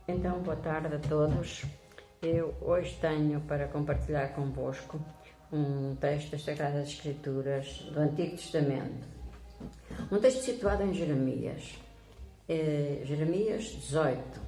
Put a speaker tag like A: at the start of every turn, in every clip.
A: Então, boa tarde a todos. Eu hoje tenho para compartilhar convosco um texto das Sagradas Escrituras do Antigo Testamento. Um texto situado em Jeremias. Jeremias 18,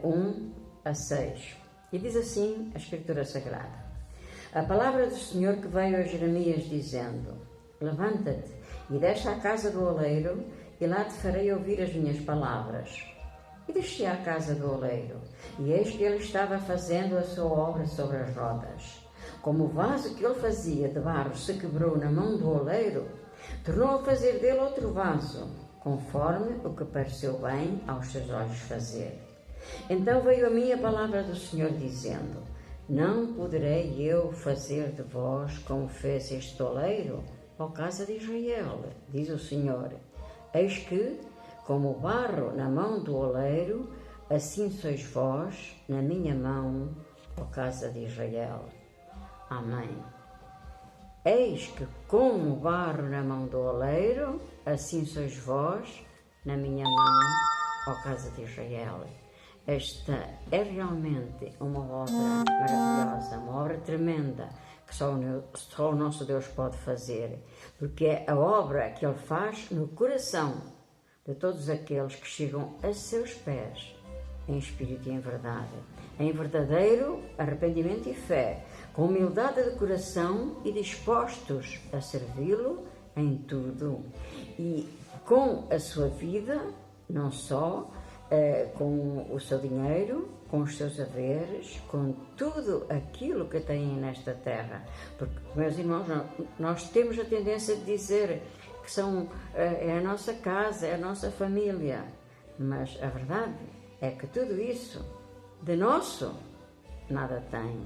A: 1 a 6. E diz assim a Escritura Sagrada. A palavra do Senhor que veio a Jeremias dizendo: Levanta-te e desce à casa do oleiro, e lá te farei ouvir as minhas palavras. E desci à casa do oleiro, e eis que ele estava fazendo a sua obra sobre as rodas. Como o vaso que ele fazia de barro se quebrou na mão do oleiro, tornou a fazer dele outro vaso, conforme o que pareceu bem aos seus olhos fazer. Então veio a mim a palavra do Senhor dizendo: Não poderei eu fazer de vós como fez este oleiro, ó casa de Israel, diz o Senhor. Eis que, como o barro na mão do oleiro, assim sois vós na minha mão, ó casa de Israel. Amém. Eis que, como o barro na mão do oleiro, assim sois vós na minha mão, ó casa de Israel. Esta é realmente uma obra maravilhosa, uma obra tremenda, que só o nosso Deus pode fazer, porque é a obra que Ele faz no coração de todos aqueles que chegam a seus pés, em espírito e em verdade, em verdadeiro arrependimento e fé, com humildade de coração e dispostos a servi-lo em tudo, e com a sua vida, não só com o seu dinheiro, com os seus haveres, com tudo aquilo que têm nesta terra. Porque, meus irmãos, nós temos a tendência de dizer que é a nossa casa, é a nossa família, mas a verdade é que tudo isso de nosso nada tem,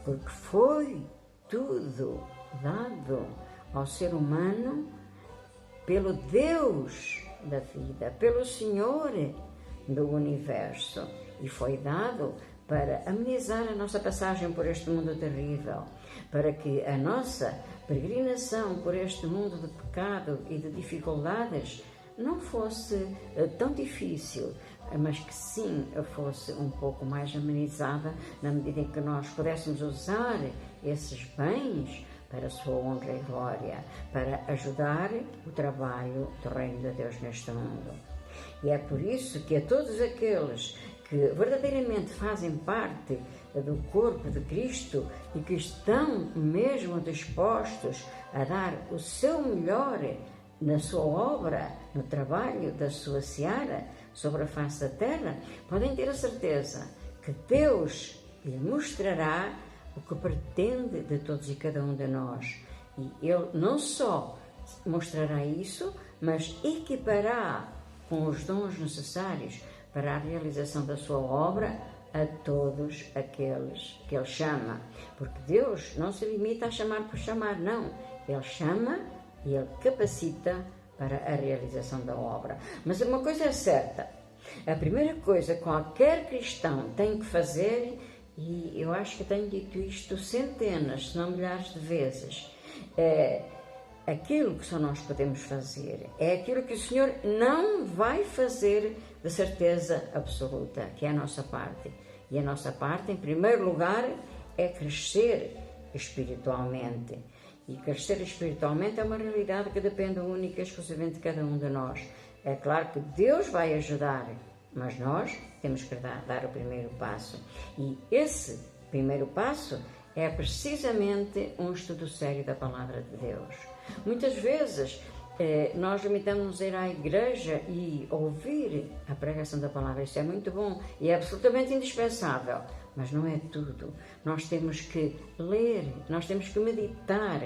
A: porque foi tudo dado ao ser humano pelo Deus da vida, pelo Senhor do universo, e foi dado para amenizar a nossa passagem por este mundo terrível, para que a nossa peregrinação por este mundo de pecado e de dificuldades não fosse tão difícil, mas que sim fosse um pouco mais amenizada, na medida em que nós pudéssemos usar esses bens para a sua honra e glória, para ajudar o trabalho do Reino de Deus neste mundo. E é por isso que a todos aqueles que verdadeiramente fazem parte do corpo de Cristo e que estão mesmo dispostos a dar o seu melhor na sua obra, no trabalho da sua seara sobre a face da terra, podem ter a certeza que Deus lhe mostrará o que pretende de todos e cada um de nós. E Ele não só mostrará isso, mas equipará com os dons necessários para a realização da sua obra a todos aqueles que Ele chama. Porque Deus não se limita a chamar por chamar, não. Ele chama e Ele capacita para a realização da obra. Mas uma coisa é certa, a primeira coisa que qualquer cristão tem que fazer, e eu acho que tenho dito isto centenas, se não milhares de vezes, é aquilo que só nós podemos fazer, é aquilo que o Senhor não vai fazer de certeza absoluta, que é a nossa parte. E a nossa parte, em primeiro lugar, é crescer espiritualmente. E crescer espiritualmente é uma realidade que depende única e exclusivamente de cada um de nós. É claro que Deus vai ajudar, mas nós temos que dar o primeiro passo. E esse primeiro passo é precisamente um estudo sério da Palavra de Deus. Muitas vezes nós limitamos-nos a ir à igreja e ouvir a pregação da palavra. Isso é muito bom e é absolutamente indispensável, mas não é tudo. Nós temos que ler, nós temos que meditar,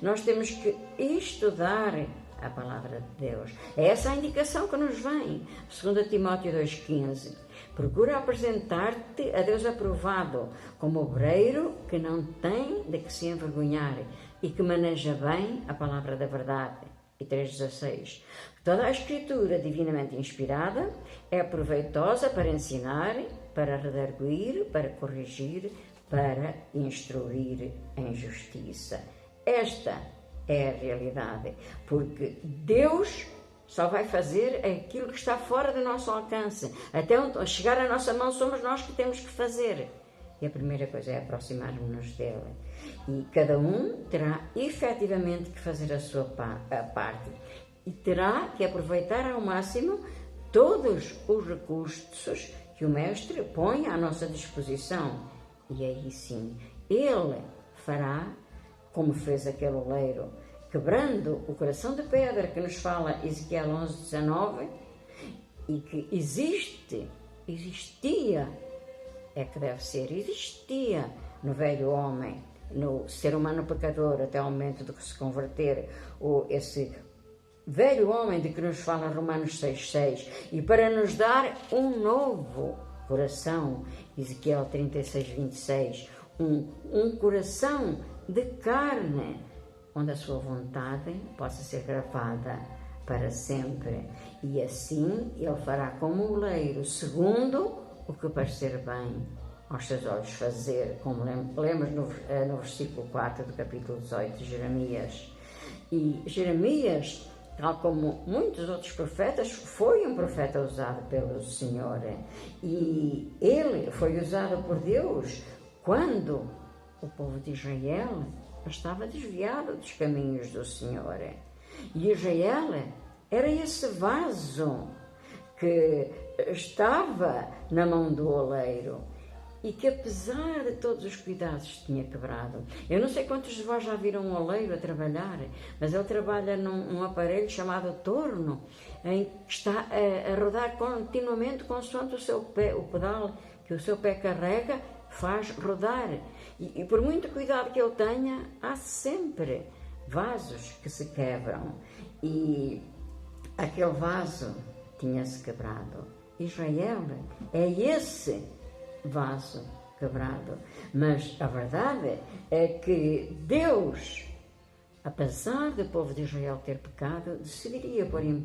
A: nós temos que estudar a palavra de Deus. É essa a indicação que nos vem. 2 Timóteo 2,15. Procura apresentar-te a Deus aprovado, como obreiro que não tem de que se envergonhar e que maneja bem a palavra da verdade. E 3,16. Toda a Escritura divinamente inspirada é proveitosa para ensinar, para redarguir, para corrigir, para instruir em justiça. Esta é a realidade, porque Deus só vai fazer aquilo que está fora do nosso alcance. Até onde chegar à nossa mão somos nós que temos que fazer. E a primeira coisa é aproximar-nos dele. E cada um terá efetivamente que fazer a sua parte. E terá que aproveitar ao máximo todos os recursos que o Mestre põe à nossa disposição. E aí sim, ele fará, como fez aquele oleiro, quebrando o coração de pedra que nos fala Ezequiel 11:19, e que existia no velho homem, no ser humano pecador, até o momento de se converter, esse velho homem de que nos fala Romanos 6:6, e para nos dar um novo coração, Ezequiel 36:26, um coração de carne, onde a sua vontade possa ser gravada para sempre. E assim ele fará como o oleiro, segundo o que parecer bem aos seus olhos fazer, como lemos no versículo 4 do capítulo 18 de Jeremias. E Jeremias, tal como muitos outros profetas, foi um profeta usado pelo Senhor. E ele foi usado por Deus quando o povo de Israel estava desviado dos caminhos do Senhor. E Israel era esse vaso que estava na mão do oleiro e que, apesar de todos os cuidados, tinha quebrado. Eu não sei quantos de vós já viram um oleiro a trabalhar, mas ele trabalha num aparelho chamado torno, em que está a rodar continuamente consoante o seu pé, o pedal que o seu pé carrega faz rodar. E por muito cuidado que eu tenha, há sempre vasos que se quebram. E aquele vaso tinha-se quebrado. Israel é esse vaso quebrado. Mas a verdade é que Deus, apesar do povo de Israel ter pecado, decidiria pôr em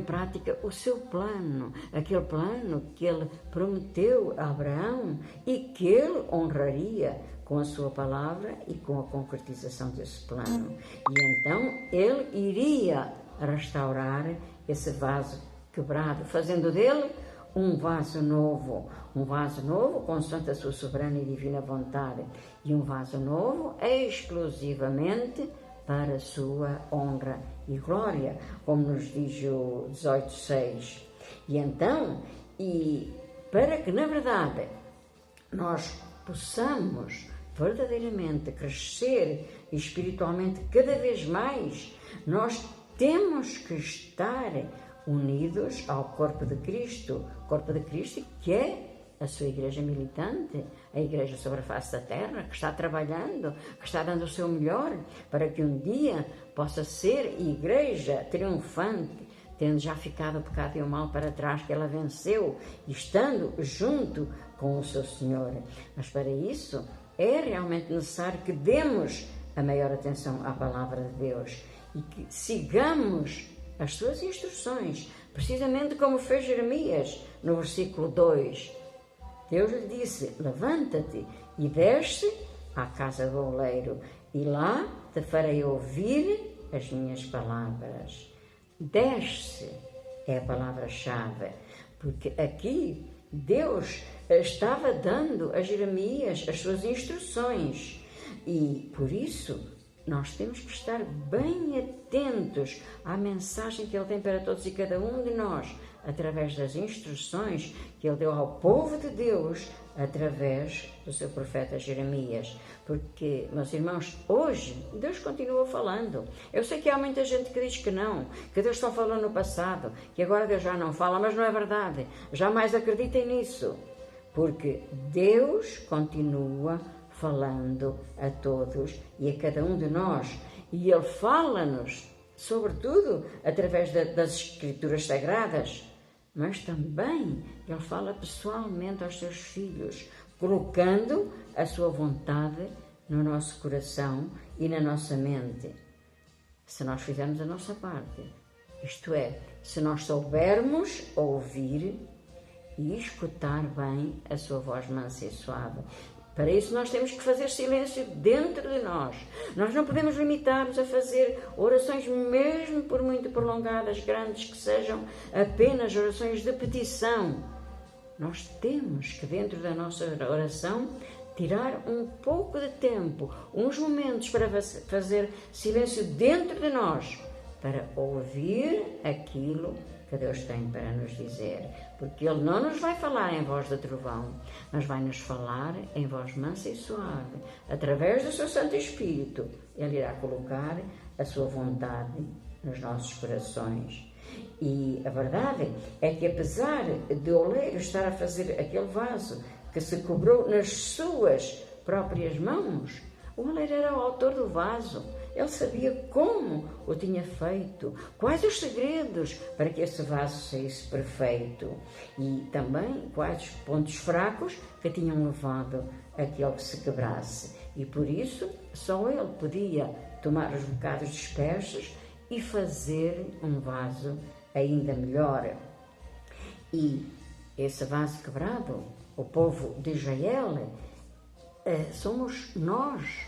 A: prática o seu plano, aquele plano que ele prometeu a Abraão e que ele honraria com a sua palavra e com a concretização desse plano. E então ele iria restaurar esse vaso quebrado, fazendo dele um vaso novo consoante a sua soberana e divina vontade, e um vaso novo exclusivamente para a sua honra e glória, como nos diz o 18:6. E então, para que na verdade nós possamos verdadeiramente crescer espiritualmente cada vez mais, nós temos que estar unidos ao corpo de Cristo que é a sua igreja militante, a igreja sobre a face da terra, que está trabalhando, que está dando o seu melhor, para que um dia possa ser igreja triunfante, tendo já ficado o pecado e o mal para trás, que ela venceu, e estando junto com o seu Senhor. Mas para isso é realmente necessário que demos a maior atenção à palavra de Deus e que sigamos as suas instruções, precisamente como fez Jeremias no versículo 2. Deus lhe disse: levanta-te e desce à casa do oleiro, e lá te farei ouvir as minhas palavras. Desce é a palavra-chave, porque aqui Deus estava dando a Jeremias as suas instruções, e por isso nós temos que estar bem atentos à mensagem que Ele tem para todos e cada um de nós, através das instruções que Ele deu ao povo de Deus, através do seu profeta Jeremias. Porque, meus irmãos, hoje Deus continua falando. Eu sei que há muita gente que diz que não, que Deus só falou no passado, que agora Deus já não fala, mas não é verdade. Jamais acreditem nisso, porque Deus continua falando a todos e a cada um de nós, e Ele fala-nos, sobretudo, através das Escrituras Sagradas, mas também Ele fala pessoalmente aos seus filhos, colocando a sua vontade no nosso coração e na nossa mente. Se nós fizermos a nossa parte, isto é, se nós soubermos ouvir e escutar bem a sua voz mansa e suave. Para isso nós temos que fazer silêncio dentro de nós. Nós não podemos limitar-nos a fazer orações, mesmo por muito prolongadas, grandes que sejam, apenas orações de petição. Nós temos que, dentro da nossa oração, tirar um pouco de tempo, uns momentos para fazer silêncio dentro de nós, para ouvir aquilo que Deus tem para nos dizer. Porque Ele não nos vai falar em voz de trovão, mas vai nos falar em voz mansa e suave. Através do seu Santo Espírito, Ele irá colocar a sua vontade nos nossos corações. E a verdade é que, apesar de o oleiro estar a fazer aquele vaso que se cobrou nas suas próprias mãos, o oleiro era o autor do vaso. Ele sabia como o tinha feito, quais os segredos para que esse vaso saísse perfeito e também quais os pontos fracos que tinham levado a que ele se quebrasse. E por isso só ele podia tomar os bocados dispersos e fazer um vaso ainda melhor. E esse vaso quebrado, o povo de Israel, somos nós,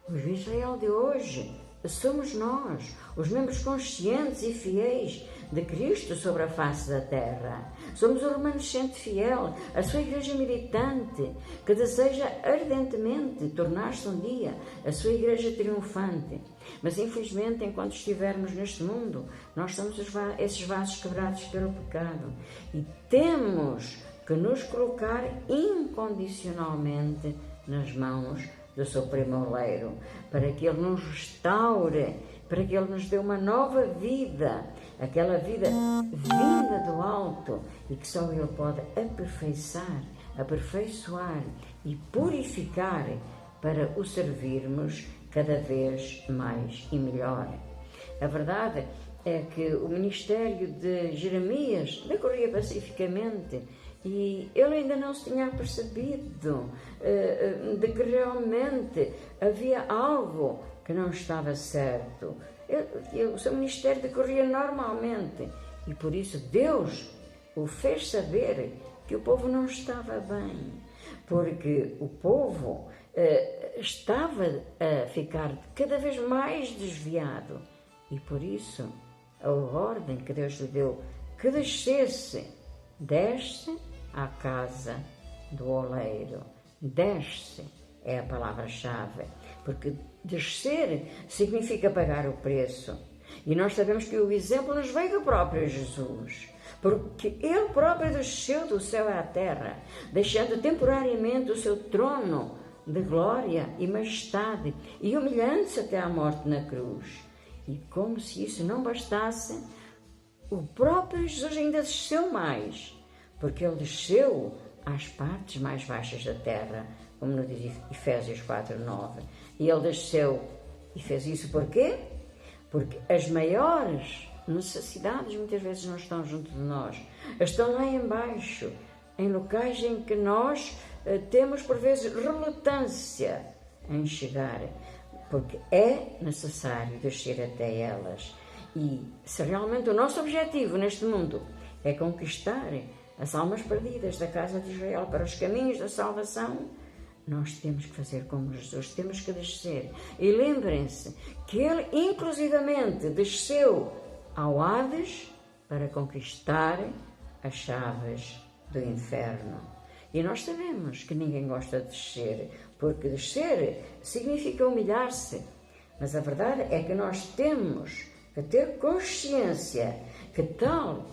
A: os de Israel de hoje. Somos nós, os membros conscientes e fiéis de Cristo sobre a face da terra. Somos o remanescente fiel, a sua igreja militante, que deseja ardentemente tornar-se um dia a sua igreja triunfante. Mas, infelizmente, enquanto estivermos neste mundo, nós somos esses vasos quebrados pelo pecado. E temos que nos colocar incondicionalmente nas mãos do seu primo oleiro, para que Ele nos restaure, para que Ele nos dê uma nova vida, aquela vida vinda do alto e que só Ele pode aperfeiçoar e purificar para o servirmos cada vez mais e melhor. A verdade é que o ministério de Jeremias decorria pacificamente e ele ainda não se tinha percebido de que realmente havia algo que não estava certo. O seu ministério decorria normalmente e por isso Deus o fez saber que o povo não estava bem, porque o povo estava a ficar cada vez mais desviado e por isso a ordem que Deus lhe deu que desce à casa do oleiro. Desce é a palavra-chave, porque descer significa pagar o preço. E nós sabemos que o exemplo nos veio do próprio Jesus, porque Ele próprio desceu do céu à terra, deixando temporariamente o seu trono de glória e majestade e humilhando-se até à morte na cruz. E como se isso não bastasse, o próprio Jesus ainda desceu mais, porque Ele desceu às partes mais baixas da terra, como nos diz Efésios 4:9. E Ele desceu e fez isso por quê? Porque as maiores necessidades muitas vezes não estão junto de nós, estão lá embaixo, em locais em que nós temos por vezes relutância em chegar, porque é necessário descer até elas. E se realmente o nosso objetivo neste mundo é conquistar as almas perdidas da casa de Israel para os caminhos da salvação, nós temos que fazer como Jesus, temos que descer. E lembrem-se que Ele inclusivamente desceu ao Hades para conquistar as chaves do inferno. E nós sabemos que ninguém gosta de descer, porque descer significa humilhar-se. Mas a verdade é que nós temos que ter consciência que, tal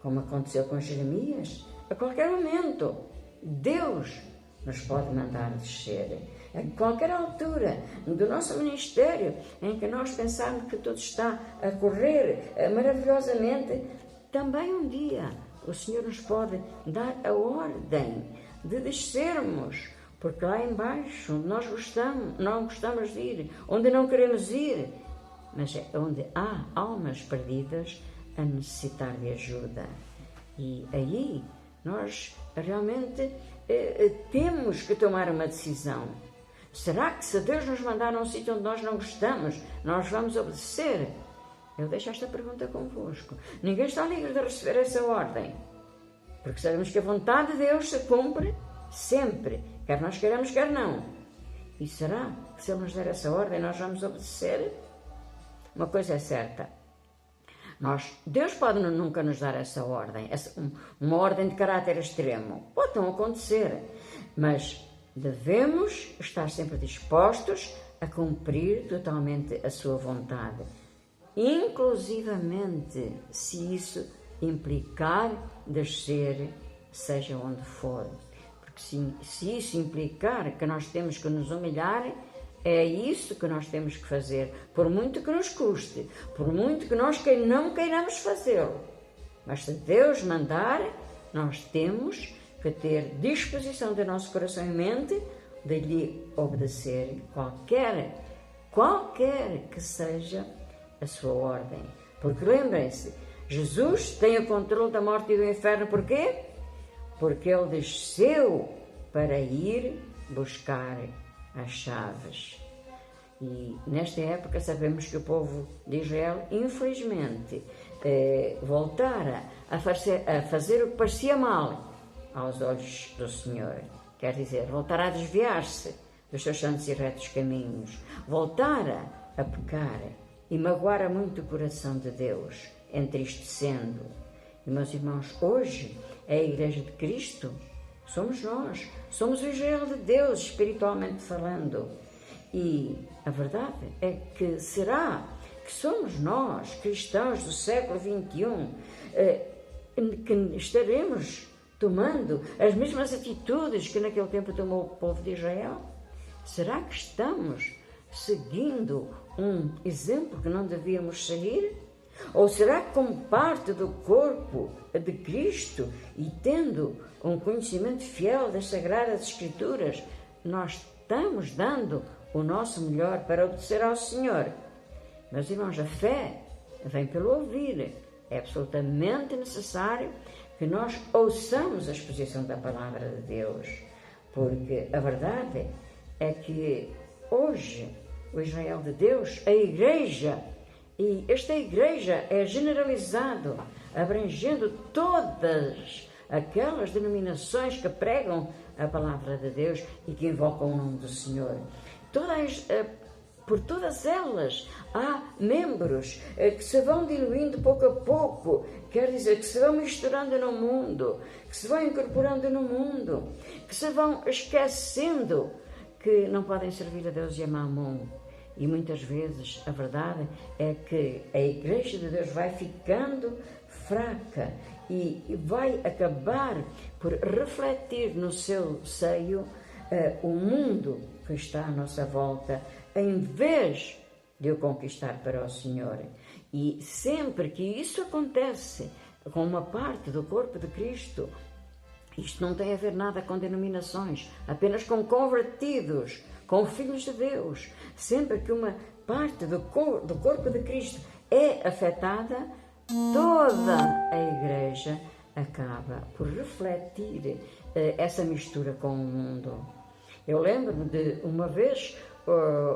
A: como aconteceu com Jeremias, a qualquer momento Deus nos pode mandar descer. A qualquer altura do nosso ministério em que nós pensamos que tudo está a correr maravilhosamente, também um dia o Senhor nos pode dar a ordem de descermos, porque lá embaixo onde nós não gostamos de ir, onde não queremos ir, mas é onde há almas perdidas a necessitar de ajuda. E aí nós realmente temos que tomar uma decisão. Será que se Deus nos mandar a um sítio onde nós não gostamos, nós vamos obedecer? Eu deixo esta pergunta convosco. Ninguém está livre de receber essa ordem, porque sabemos que a vontade de Deus se cumpre sempre, quer nós queiramos, quer não. E será que se Ele nos der essa ordem, nós vamos obedecer? Uma coisa é certa, Deus pode nunca nos dar essa ordem, uma ordem de caráter extremo. Pode não acontecer, mas devemos estar sempre dispostos a cumprir totalmente a sua vontade, inclusivamente se isso implicar descer, seja onde for. Porque se isso implicar que nós temos que nos humilhar, é isso que nós temos que fazer, por muito que nos custe, por muito que nós não queiramos fazê-lo. Mas se Deus mandar, nós temos que ter disposição do nosso coração e mente de lhe obedecer qualquer que seja a sua ordem. Porque lembrem-se, Jesus tem o controle da morte e do inferno. Porquê? Porque Ele desceu para ir buscar as chaves. E nesta época sabemos que o povo de Israel, infelizmente, voltara a fazer o que parecia mal aos olhos do Senhor. Quer dizer, voltara a desviar-se dos seus santos e retos caminhos, voltara a pecar e magoara muito o coração de Deus, entristecendo. E, meus irmãos, hoje é a Igreja de Cristo. Somos nós, somos o Israel de Deus, espiritualmente falando. E a verdade é que será que somos nós, cristãos do século XXI, que estaremos tomando as mesmas atitudes que naquele tempo tomou o povo de Israel? Será que estamos seguindo um exemplo que não devíamos seguir? Ou será que, como parte do corpo de Cristo e tendo um conhecimento fiel das Sagradas Escrituras, nós estamos dando o nosso melhor para obedecer ao Senhor? Meus irmãos, a fé vem pelo ouvir. É absolutamente necessário que nós ouçamos a exposição da Palavra de Deus, porque a verdade é que hoje o Israel de Deus, a Igreja, e esta Igreja é generalizado, abrangendo todas aquelas denominações que pregam a Palavra de Deus e que invocam o nome do Senhor. Por todas elas há membros que se vão diluindo pouco a pouco, quer dizer, que se vão misturando no mundo, que se vão incorporando no mundo, que se vão esquecendo que não podem servir a Deus e a Mamon. E muitas vezes a verdade é que a Igreja de Deus vai ficando fraca e vai acabar por refletir no seu seio o mundo que está à nossa volta, em vez de o conquistar para o Senhor. E sempre que isso acontece com uma parte do corpo de Cristo, isto não tem a ver nada com denominações, apenas com convertidos, com filhos de Deus. Sempre que uma parte do corpo de Cristo é afetada, toda a Igreja acaba por refletir essa mistura com o mundo. Eu lembro-me de uma vez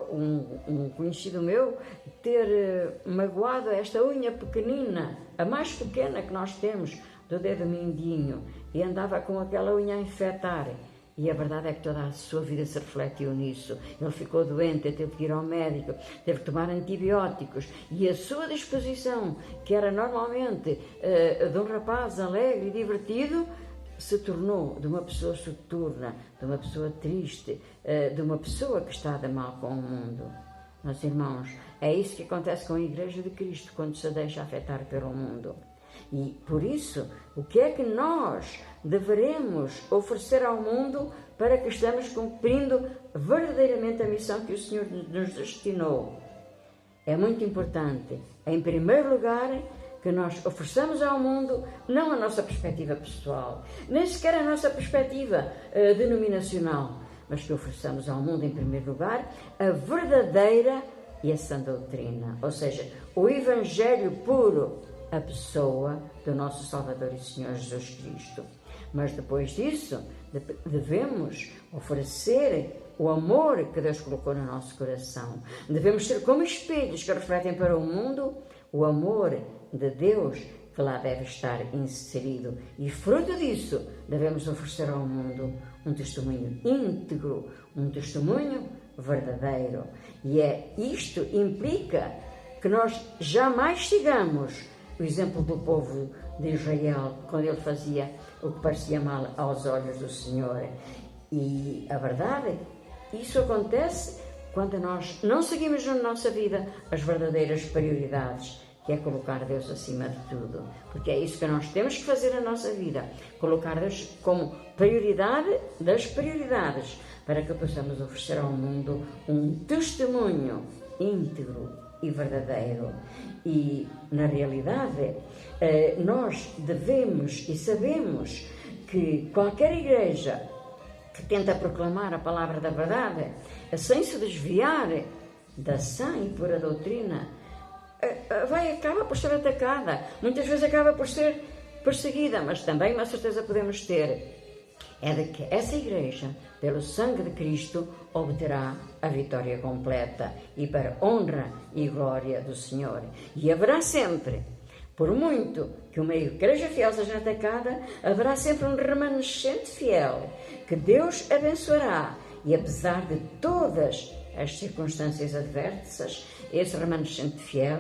A: um conhecido meu ter magoado esta unha pequenina, a mais pequena que nós temos, do dedo mindinho, e andava com aquela unha a infectar. E a verdade é que toda a sua vida se refletiu nisso. Ele ficou doente, teve que ir ao médico, teve que tomar antibióticos. E a sua disposição, que era normalmente de um rapaz alegre e divertido, se tornou de uma pessoa soturna, de uma pessoa triste, de uma pessoa que está de mal com o mundo. Meus irmãos, é isso que acontece com a Igreja de Cristo quando se deixa afetar pelo mundo. E por isso, o que é que nós deveremos oferecer ao mundo para que estamos cumprindo verdadeiramente a missão que o Senhor nos destinou? É muito importante, em primeiro lugar, que nós ofereçamos ao mundo não a nossa perspectiva pessoal, nem sequer a nossa perspectiva denominacional, mas que ofereçamos ao mundo, em primeiro lugar, a verdadeira e a sã doutrina, ou seja, o Evangelho puro, a pessoa do nosso Salvador e Senhor Jesus Cristo. Mas depois disso, devemos oferecer o amor que Deus colocou no nosso coração. Devemos ser como espelhos que refletem para o mundo o amor de Deus que lá deve estar inserido. E fruto disso, devemos oferecer ao mundo um testemunho íntegro, um testemunho verdadeiro. E isto implica que nós jamais sigamos o exemplo do povo de Israel, quando ele fazia o que parecia mal aos olhos do Senhor. E a verdade, isso acontece quando nós não seguimos na nossa vida as verdadeiras prioridades, que é colocar Deus acima de tudo. Porque é isso que nós temos que fazer na nossa vida, colocar Deus como prioridade das prioridades, para que possamos oferecer ao mundo um testemunho íntegro e verdadeiro. E, na realidade, nós devemos e sabemos que qualquer igreja que tenta proclamar a palavra da verdade, sem se desviar da sã e pura doutrina, acaba por ser atacada, muitas vezes acaba por ser perseguida, mas também uma certeza podemos ter, é de que essa igreja, pelo sangue de Cristo, obterá a vitória completa e para honra e glória do Senhor. E haverá sempre, por muito que uma igreja fiel seja atacada, haverá sempre um remanescente fiel que Deus abençoará. E apesar de todas as circunstâncias adversas, esse remanescente fiel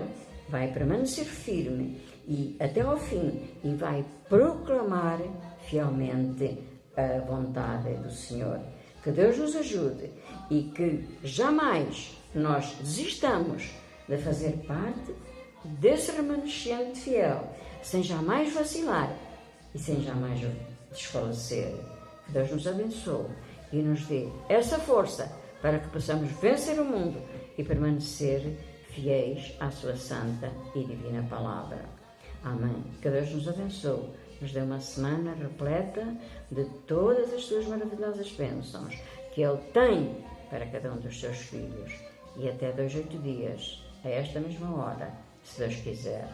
A: vai permanecer firme e até ao fim e vai proclamar fielmente a vontade do Senhor. Que Deus nos ajude e que jamais nós desistamos de fazer parte desse remanescente fiel, sem jamais vacilar e sem jamais desfalecer. Que Deus nos abençoe e nos dê essa força para que possamos vencer o mundo e permanecer fiéis à sua santa e divina palavra. Amém. Que Deus nos abençoe, nos dê uma semana repleta de todas as suas maravilhosas bênçãos que Ele tem para cada um dos seus filhos. E até 2 a 8 dias, a esta mesma hora, se Deus quiser.